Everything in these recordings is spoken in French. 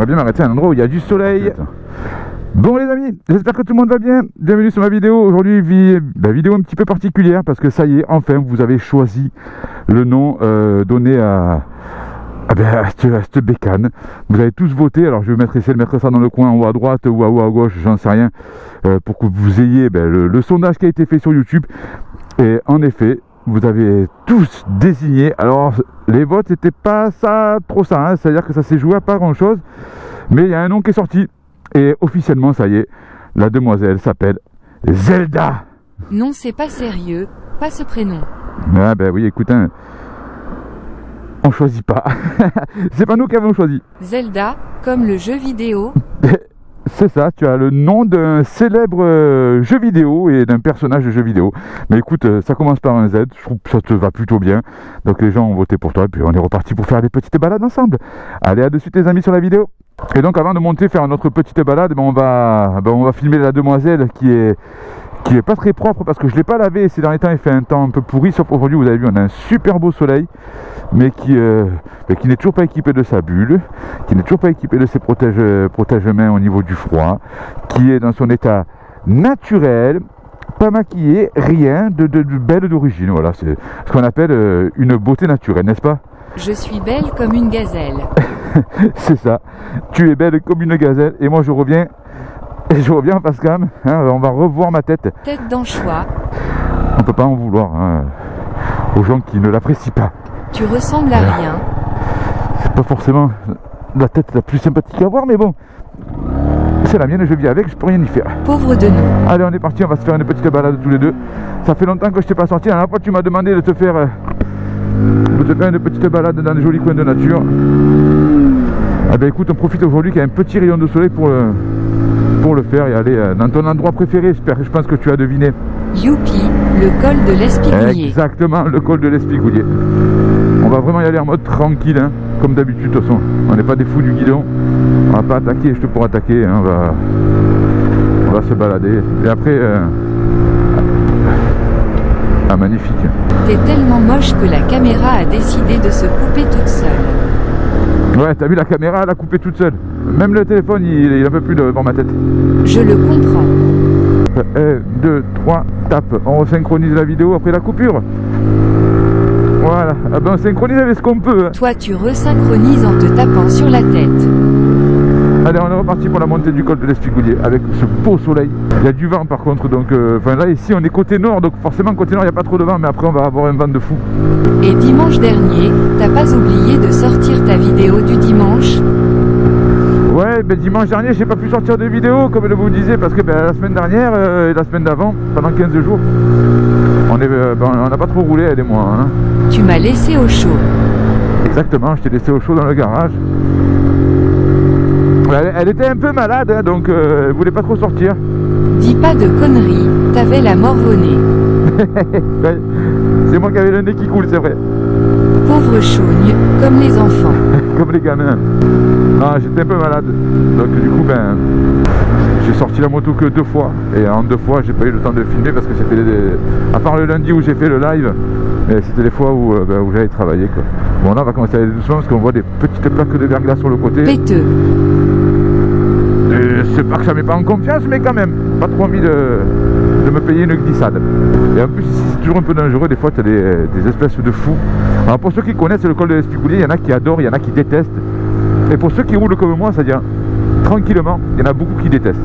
bien m'arrêter à un endroit où il y a du soleil. Bon les amis, j'espère que tout le monde va bien. Bienvenue sur ma vidéo. Aujourd'hui, vidéo un petit peu particulière parce que ça y est, enfin, vous avez choisi le nom donné à cette bécane. Vous avez tous voté. Alors je vais essayer de mettre ça dans le coin en haut à droite ou en haut à gauche, j'en sais rien, pour que vous ayez le sondage qui a été fait sur YouTube. Et en effet, vous avez tous désigné. Alors les votes n'étaient pas trop ça, hein, c'est à dire que ça s'est joué à pas grand chose, mais il y a un nom qui est sorti et officiellement ça y est, la demoiselle s'appelle Zelda. Non, c'est pas sérieux, pas ce prénom. Ah ben oui, écoute, hein, on choisit pas. C'est pas nous qui avons choisi. Zelda, comme le jeu vidéo. C'est ça, tu as le nom d'un célèbre jeu vidéo et d'un personnage de jeu vidéo. Mais écoute, ça commence par un Z, je trouve que ça te va plutôt bien. Donc les gens ont voté pour toi et puis on est reparti pour faire des petites balades ensemble. Allez, à de suite les amis sur la vidéo. Et donc avant de monter faire notre petite balade, on va filmer la demoiselle qui est pas très propre parce que je l'ai pas lavé ces derniers temps. Il fait un temps un peu pourri, sauf aujourd'hui vous avez vu on a un super beau soleil, mais qui n'est toujours pas équipé de sa bulle, qui n'est toujours pas équipé de ses protège-mains au niveau du froid, qui est dans son état naturel, pas maquillé, rien de belle d'origine. Voilà, c'est ce qu'on appelle une beauté naturelle, n'est-ce pas? Je suis belle comme une gazelle. C'est ça, tu es belle comme une gazelle et moi je reviens. Et je reviens en face cam, hein, on va revoir ma tête. Tête d'anchois. On peut pas en vouloir hein, aux gens qui ne l'apprécient pas. Tu ressembles à rien. C'est pas forcément la tête la plus sympathique à voir, mais bon, c'est la mienne, je vis avec, je peux rien y faire. Pauvre de nous. Allez, on est parti, on va se faire une petite balade tous les deux. Ça fait longtemps que je t'ai pas sorti. La dernière fois, tu m'as demandé de te faire une petite balade dans des jolis coins de nature. Ah ben écoute, on profite aujourd'hui qu'il y a un petit rayon de soleil pour le faire et aller dans ton endroit préféré. Je pense que tu as deviné. Youpi, le col de l'Espigoulier. Exactement, le col de l'Espigoulier. On va vraiment y aller en mode tranquille, hein, comme d'habitude. De toute façon, on n'est pas des fous du guidon. On va pas attaquer, je te pourrais attaquer. Hein, on va se balader. Et après, magnifique. T'es tellement moche que la caméra a décidé de se couper toute seule. Ouais, t'as vu, la caméra, elle a coupé toute seule. Même le téléphone, il en peut plus devant ma tête. Je le comprends. 1, 2, 3, tape. On synchronise la vidéo après la coupure. Voilà. Ah ben, on synchronise avec ce qu'on peut. Hein. Toi, tu resynchronises en te tapant sur la tête. Allez, on est reparti pour la montée du col de l'Espigoulier avec ce beau soleil. Il y a du vent par contre, donc là ici on est côté nord, donc forcément côté nord il n'y a pas trop de vent, mais après on va avoir un vent de fou. Et dimanche dernier, t'as pas oublié de sortir ta vidéo du dimanche? Ouais, ben dimanche dernier j'ai pas pu sortir de vidéo comme je vous disais parce que la semaine dernière et la semaine d'avant, pendant 15 jours, on n'a pas trop roulé elle et moi. Hein. Tu m'as laissé au chaud. Exactement, je t'ai laissé au chaud dans le garage. Elle était un peu malade, hein, donc elle voulait pas trop sortir. Dis pas de conneries, t'avais la morve au nez. C'est moi qui avais le nez qui coule, c'est vrai. Pauvre chougne, comme les enfants. Comme les gamins. Non, j'étais un peu malade. Donc du coup, j'ai sorti la moto que 2 fois. Et en 2 fois, j'ai pas eu le temps de filmer parce que c'était à part le lundi où j'ai fait le live, c'était les fois où j'allais travailler, quoi. Bon, là on va commencer à aller doucement parce qu'on voit des petites plaques de verglas sur le côté. Péteux. C'est pas que ça met pas en confiance, mais quand même, pas trop envie de me payer une glissade. Et en plus, ici c'est toujours un peu dangereux, des fois tu as des espèces de fous. Alors pour ceux qui connaissent le col de l'Espigoulier, il y en a qui adorent, il y en a qui détestent. Et pour ceux qui roulent comme moi, c'est-à-dire tranquillement, il y en a beaucoup qui détestent.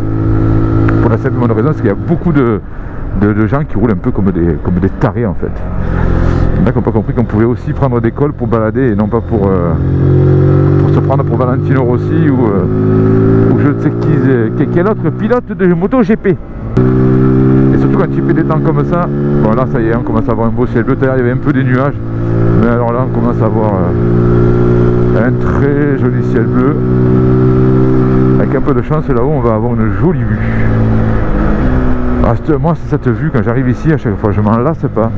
Pour la simple bonne raison, c'est qu'il y a beaucoup de gens qui roulent un peu comme des tarés en fait. Il y en a qui n'ont pas compris qu'on pouvait aussi prendre des cols pour balader et non pas pour se prendre pour Valentino Rossi ou je ne sais quel autre pilote de moto GP. Et surtout quand il fait des temps comme ça, bon là ça y est, on commence à avoir un beau ciel bleu. D'ailleurs il y avait un peu des nuages, mais alors là on commence à avoir un très joli ciel bleu. Avec un peu de chance là-haut on va avoir une jolie vue. Alors, moi c'est cette vue, quand j'arrive ici à chaque fois je m'en lasse pas,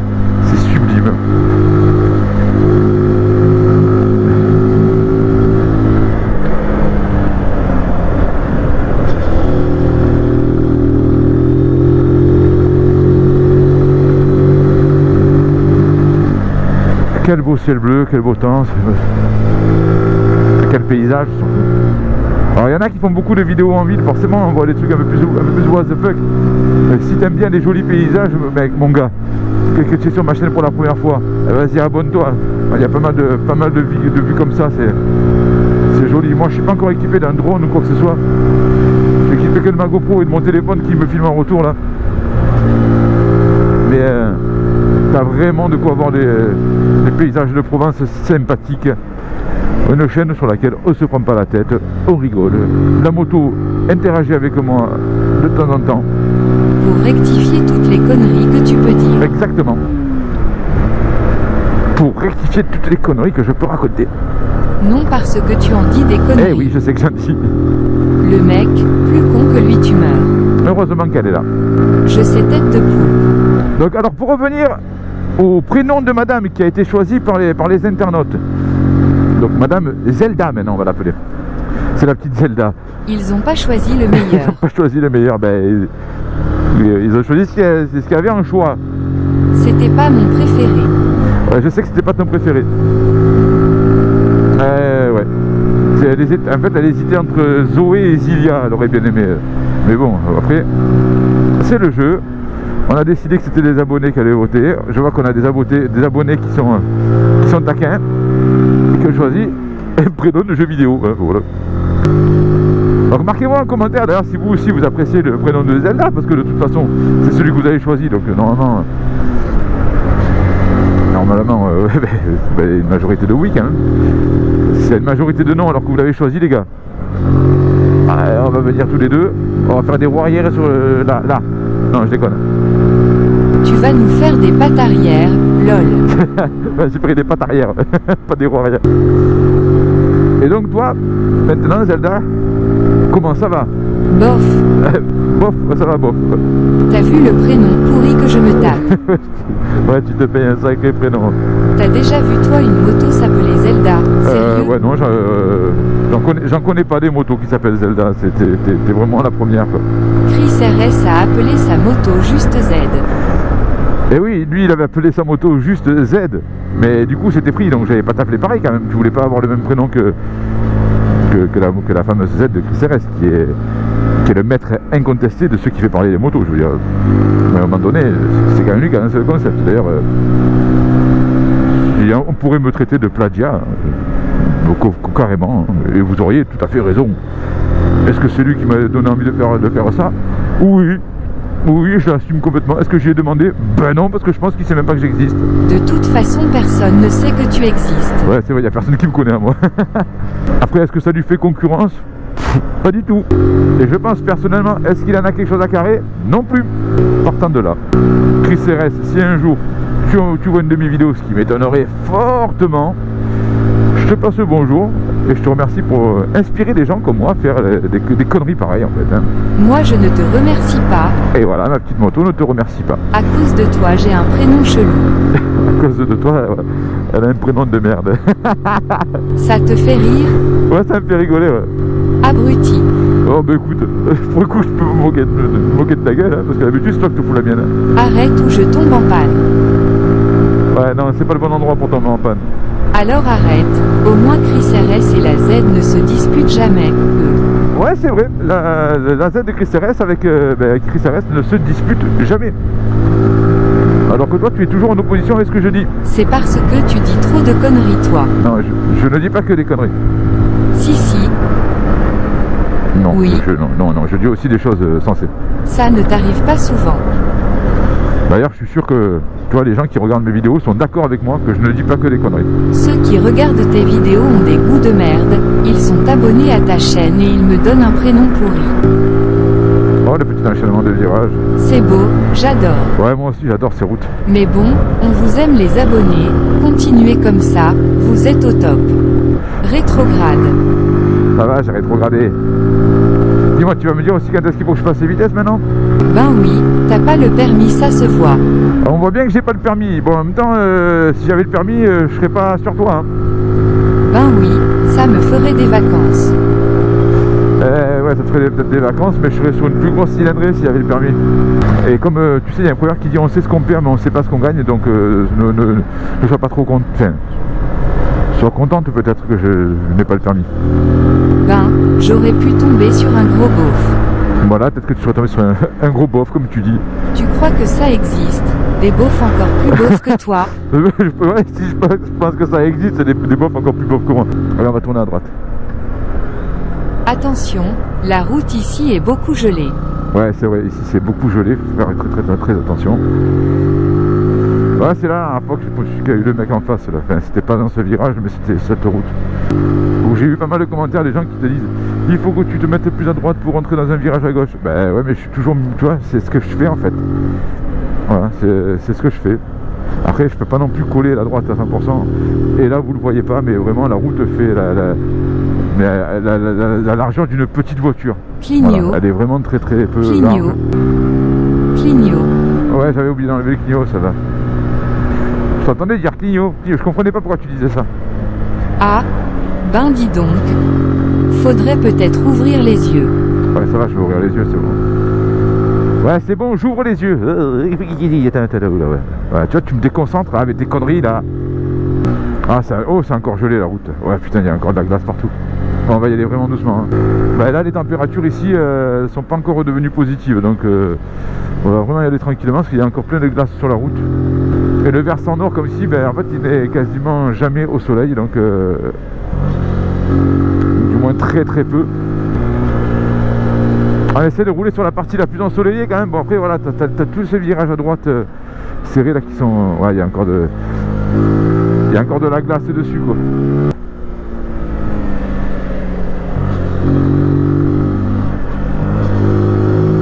c'est sublime. Quel beau ciel bleu, quel beau temps, quel paysage surtout. Alors il y en a qui font beaucoup de vidéos en ville, forcément on voit des trucs un peu plus what the fuck. Mais si t'aimes bien des jolis paysages, mec, mon gars, que tu es sur ma chaîne pour la première fois, vas-y abonne-toi. Il y a pas mal de vues comme ça, c'est joli. Moi je suis pas encore équipé d'un drone ou quoi que ce soit. Je suis équipé que de ma GoPro et de mon téléphone qui me filme en retour là. Mais t'as vraiment de quoi avoir des paysages de Provence sympathiques. Une chaîne sur laquelle on se prend pas la tête, on rigole. La moto interagit avec moi de temps en temps. Pour rectifier toutes les conneries que tu peux dire. Exactement. Pour rectifier toutes les conneries que je peux raconter. Non parce que tu en dis des conneries. Eh oui, je sais que j'en dis. Le mec, plus con que lui tu meurs. Heureusement qu'elle est là. Je sais tête de poule. Donc alors pour revenir au prénom de madame qui a été choisi par les internautes. Donc madame Zelda maintenant on va l'appeler. C'est la petite Zelda. Ils ont pas choisi le Ils meilleur. n'ont pas choisi le meilleur. Ben, ils ont choisi ce qu'il y avait en choix. C'était pas mon préféré. Ouais, je sais que c'était pas ton préféré. Ouais. En fait elle hésitait entre Zoé et Zilia. Elle aurait bien aimé. Mais bon, après, c'est le jeu. On a décidé que c'était les abonnés qui allaient voter. Je vois qu'on a des abonnés qui sont taquins et qui ont choisi un prénom de jeu vidéo. Voilà. Donc marquez-moi en commentaire d'ailleurs si vous aussi vous appréciez le prénom de Zelda, parce que de toute façon c'est celui que vous avez choisi. Donc normalement une majorité de oui quand même. C'est une majorité de non alors que vous l'avez choisi les gars. On va venir tous les deux. On va faire des roues arrière sur là. Non, je déconne. Tu vas nous faire des pattes arrière, lol. J'ai pris des pattes arrière, pas des roues arrière. Et donc toi, maintenant Zelda, comment ça va? Bof. Bof, ça va bof. T'as vu le prénom pourri que je me tape? Ouais, tu te payes un sacré prénom. T'as déjà vu toi une moto s'appeler Zelda? Sérieux? Ouais, non, j'en connais pas des motos qui s'appellent Zelda. T'es vraiment la première quoi. Chris RS a appelé sa moto juste Z. Et oui, lui il avait appelé sa moto juste Z. Mais du coup c'était pris, donc j'avais pas t'appeler pareil quand même. Tu voulais pas avoir le même prénom que la fameuse Z de Chris RS qui est le maître incontesté de ceux qui fait parler les motos. Je veux dire, à un moment donné, c'est quand même lui qui a lancé le concept. D'ailleurs, on pourrait me traiter de plagiat, carrément, et vous auriez tout à fait raison. Est-ce que c'est lui qui m'a donné envie de faire ça? Oui, je l'assume complètement. Est-ce que j'y ai demandé? Ben non, parce que je pense qu'il sait même pas que j'existe. De toute façon, personne ne sait que tu existes. Ouais, c'est vrai, il n'y a personne qui me connaît à moi. Après, est-ce que ça lui fait concurrence? Pas du tout. Et je pense personnellement, est-ce qu'il en a quelque chose à carrer? Non plus. Partant de là, Chris RS, si un jour tu vois une de mes vidéos, ce qui m'étonnerait fortement, je te passe le bonjour et je te remercie pour inspirer des gens comme moi à faire des conneries pareilles en fait. Hein. Moi je ne te remercie pas. Et voilà, ma petite moto ne te remercie pas. À cause de toi, j'ai un prénom chelou. À cause de toi, elle a un prénom de merde. Ça te fait rire? Ouais, ça me fait rigoler, ouais. Abruti. Oh bah écoute, pour le coup je peux me moquer de ta gueule, hein, parce que d'habitude c'est toi que te fous la mienne. Hein. Arrête ou je tombe en panne. Ouais, non, c'est pas le bon endroit pour tomber en panne. Alors arrête, au moins Chris RS et la Z ne se disputent jamais, eux. Ouais, c'est vrai, la Z de Chris RS avec Chris RS ne se dispute jamais. Alors que toi, tu es toujours en opposition avec ce que je dis. C'est parce que tu dis trop de conneries, toi. Non, je ne dis pas que des conneries. Si. Non, oui. Non, je dis aussi des choses sensées. Ça ne t'arrive pas souvent. D'ailleurs, je suis sûr que toi, les gens qui regardent mes vidéos sont d'accord avec moi que je ne dis pas que des conneries. Ceux qui regardent tes vidéos ont des goûts de merde. Ils sont abonnés à ta chaîne et ils me donnent un prénom pourri. Oh, le petit enchaînement de virages. C'est beau, j'adore. Ouais, moi aussi, j'adore ces routes. Mais bon, on vous aime les abonnés. Continuez comme ça, vous êtes au top. Rétrograde. Ça va, j'ai rétrogradé. Dis-moi, tu vas me dire aussi quand est-ce qu'il faut que je passe les vitesses maintenant? Ben oui, t'as pas le permis, ça se voit. On voit bien que j'ai pas le permis. Bon, en même temps, si j'avais le permis, je serais pas sur toi. Hein. Ben oui, ça me ferait des vacances. Ouais, ça te ferait peut-être des vacances, mais je serais sur une plus grosse cylindrée s'il y avait le permis. Et comme tu sais, il y a un proverbe qui dit on sait ce qu'on perd, mais on sait pas ce qu'on gagne, donc ne sois pas trop content. Enfin, Sois contente peut-être que je n'ai pas le permis. Ben, j'aurais pu tomber sur un gros beauf. Voilà, peut-être que tu serais tombé sur un gros bof comme tu dis. Tu crois que ça existe? Des beaufs encore plus beaufs que toi? Ouais, si je pense que ça existe, c'est des bofs encore plus bofs que moi. Allez, on va tourner à droite. Attention, la route ici est beaucoup gelée. Ouais, c'est vrai, ici c'est beaucoup gelé, faut faire très attention. Ouais, c'est là, la fois que j'ai eu le mec en face, là. Enfin, c'était pas dans ce virage, mais c'était cette route. Où j'ai eu pas mal de commentaires des gens qui te disent il faut que tu te mettes plus à droite pour rentrer dans un virage à gauche. Ben ouais, mais je suis toujours, tu vois, c'est ce que je fais en fait. Voilà, c'est ce que je fais. Après, je peux pas non plus coller la droite à 100%. Et là, vous le voyez pas, mais vraiment, la route fait la largeur d'une petite voiture. Clignot. Voilà, elle est vraiment très peu Clignot. large. Clignot. Ouais, j'avais oublié d'enlever le clignot, ça va. Je t'entendais dire clignot. Je comprenais pas pourquoi tu disais ça. Ah, ben dis donc. Faudrait peut-être ouvrir les yeux. Ouais, ça va, je vais ouvrir les yeux, c'est bon. Ouais, c'est bon, j'ouvre les yeux. Ouais, tu vois, tu me déconcentres là, avec tes conneries là. Ah, c'est encore gelé la route. Ouais, putain, il y a encore de la glace partout. Bon, on va y aller vraiment doucement. Hein. Bah, là, les températures ici, elles sont pas encore redevenues positives. Donc, on va vraiment y aller tranquillement parce qu'il y a encore plein de glace sur la route. Et le versant nord, comme ici, ben, en fait, il n'est quasiment jamais au soleil. Donc, du moins très peu. On essaie de rouler sur la partie la plus ensoleillée quand même. Bon, après, voilà, t'as tous ces virages à droite serrés là qui sont. Ouais, il y a encore de. Il y a encore de la glace dessus, quoi.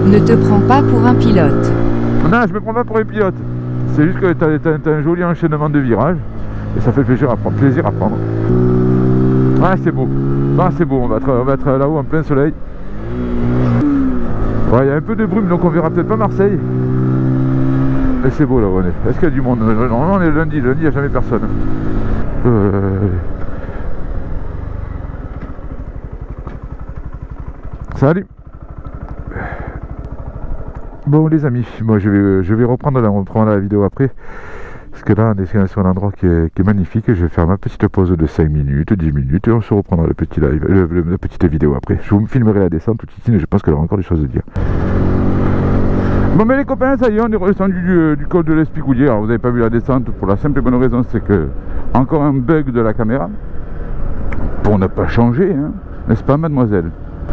Ne te prends pas pour un pilote. Non, je me prends pas pour un pilote. C'est juste que t'as un joli enchaînement de virages. Et ça fait plaisir à prendre. Ah, c'est beau. Ah, c'est beau. On va être là-haut en plein soleil. Ouais, il y a un peu de brume, donc on verra peut-être pas Marseille. Mais c'est beau là où on est. Est-ce qu'il y a du monde? Normalement on est lundi, il n'y a jamais personne. Salut. Bon les amis, moi je vais reprendre la vidéo après. Parce que là on est sur un endroit qui est magnifique. Je vais faire ma petite pause de 5 minutes, 10 minutes et on se reprendra le petit live, la petite vidéo après. Je vous filmerai la descente tout de suite, mais je pense qu'il y aura encore des choses à dire. Bon mais les copains, ça y est, on est redescendu du col de l'Espigoulier. Alors vous n'avez pas vu la descente pour la simple et bonne raison, c'est que encore un bug de la caméra. Pour ne pas changer, hein, n'est-ce pas mademoiselle?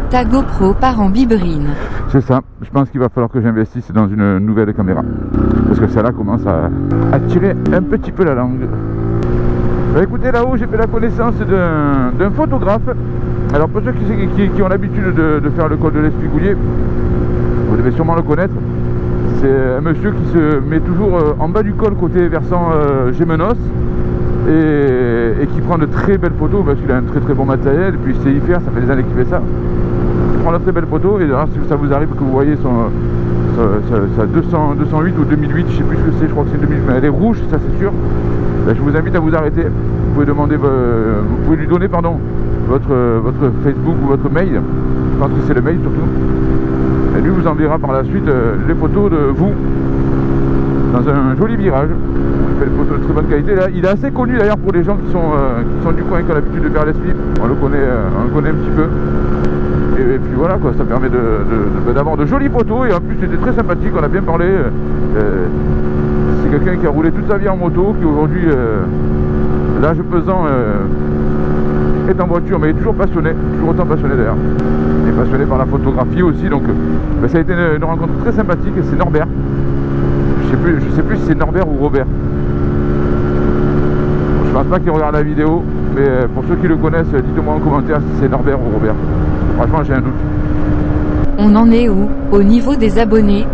Ta GoPro part en biberine. C'est ça, je pense qu'il va falloir que j'investisse dans une nouvelle caméra. Parce que celle-là commence à tirer un petit peu la langue. Bah, écoutez, là-haut j'ai fait la connaissance d'un photographe. Alors pour ceux qui ont l'habitude de faire le col de l'Espigoulier, vous devez sûrement le connaître. C'est un monsieur qui se met toujours en bas du col côté versant Gémenos et qui prend de très belles photos parce qu'il a un très bon matériel et puis il sait y faire, ça fait des années qu'il fait ça. Il prend de très belles photos et alors si ça vous arrive que vous voyez sa 208 ou 2008, je sais plus ce que c'est, je crois que c'est 2008, mais elle est rouge, ça c'est sûr. Ben, je vous invite à vous arrêter. Vous pouvez demander, vous pouvez lui donner pardon votre Facebook ou votre mail. Je pense que c'est le mail surtout. Et lui vous enverra par la suite les photos de vous dans un joli virage. Il fait des photos de très bonne qualité. Là, il est assez connu d'ailleurs pour les gens qui sont du coin et qui ont l'habitude de faire les slips. On le connaît un petit peu. Et puis voilà quoi, ça permet d'avoir de jolies photos et en plus c'était très sympathique, on a bien parlé. C'est quelqu'un qui a roulé toute sa vie en moto, qui aujourd'hui, l'âge pesant, est en voiture, mais il est toujours passionné, toujours autant passionné d'ailleurs. Il est passionné par la photographie aussi, donc ça a été une rencontre très sympathique. C'est Norbert. Je sais plus si c'est Norbert ou Robert. Je pense pas qu'il regarde la vidéo, mais pour ceux qui le connaissent, dites-moi en commentaire si c'est Norbert ou Robert. Franchement, j'ai un doute. On en est où? Au niveau des abonnés?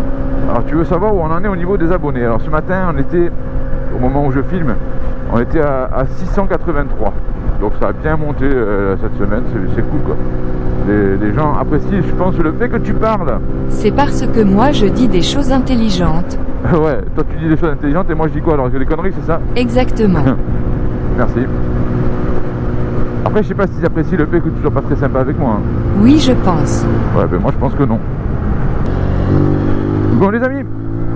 Alors, tu veux savoir où on en est au niveau des abonnés? Alors, ce matin, on était, au moment où je filme, on était à 683. Donc, ça a bien monté cette semaine. C'est cool, quoi. Les gens apprécient, je pense, le fait que tu parles. C'est parce que moi, je dis des choses intelligentes. Ouais, toi, tu dis des choses intelligentes et moi, je dis quoi? Alors, j'ai des conneries, c'est ça? Exactement. Merci. Après, je sais pas s'ils apprécient le fait que tu sois pas très sympa avec moi. Hein. Oui, je pense. Ouais, ben moi je pense que non. Bon les amis,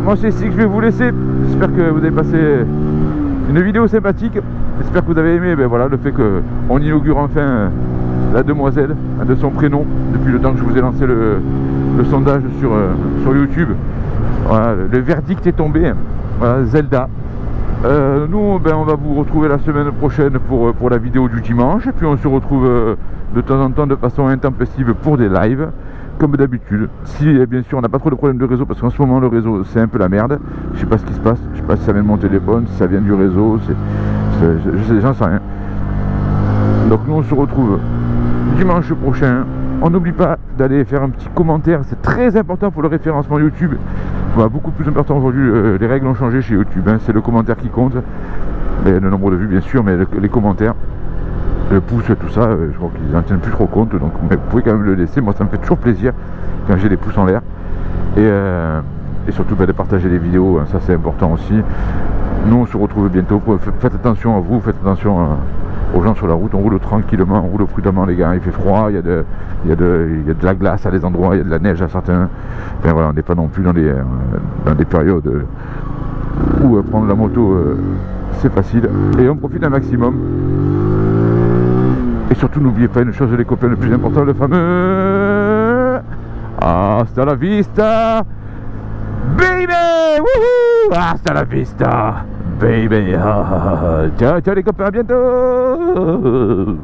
moi c'est ici que je vais vous laisser. J'espère que vous avez passé une vidéo sympathique. J'espère que vous avez aimé voilà, le fait qu'on inaugure enfin la demoiselle de son prénom depuis le temps que je vous ai lancé le sondage sur YouTube. Voilà, le verdict est tombé. Voilà, Zelda. Nous on va vous retrouver la semaine prochaine pour la vidéo du dimanche, et puis on se retrouve de temps en temps de façon intempestive pour des lives comme d'habitude, si bien sûr on n'a pas trop de problèmes de réseau, parce qu'en ce moment le réseau c'est un peu la merde. Je sais pas ce qui se passe, je sais pas si ça vient de mon téléphone, si ça vient du réseau, j'en sais rien. Donc nous on se retrouve dimanche prochain. On n'oublie pas d'aller faire un petit commentaire, c'est très important pour le référencement YouTube. Beaucoup plus important aujourd'hui, les règles ont changé chez YouTube, hein. C'est le commentaire qui compte, et le nombre de vues bien sûr, mais les commentaires, le pouce, tout ça, je crois qu'ils n'en tiennent plus trop compte, donc vous pouvez quand même le laisser. Moi ça me fait toujours plaisir quand j'ai des pouces en l'air, et surtout de partager les vidéos, hein, ça c'est important aussi. Nous on se retrouve bientôt, faites attention à vous, faites attention aux gens sur la route, on roule tranquillement, on roule prudemment les gars, il fait froid, il y a de la glace à des endroits, il y a de la neige à certains, enfin, voilà, on n'est pas non plus dans des périodes où prendre la moto c'est facile, et on profite un maximum. Et surtout n'oubliez pas une chose les copains, le plus important, le fameux hasta la vista baby, wouhou, hasta la vista baby. Ciao ciao les copains, à bientôt.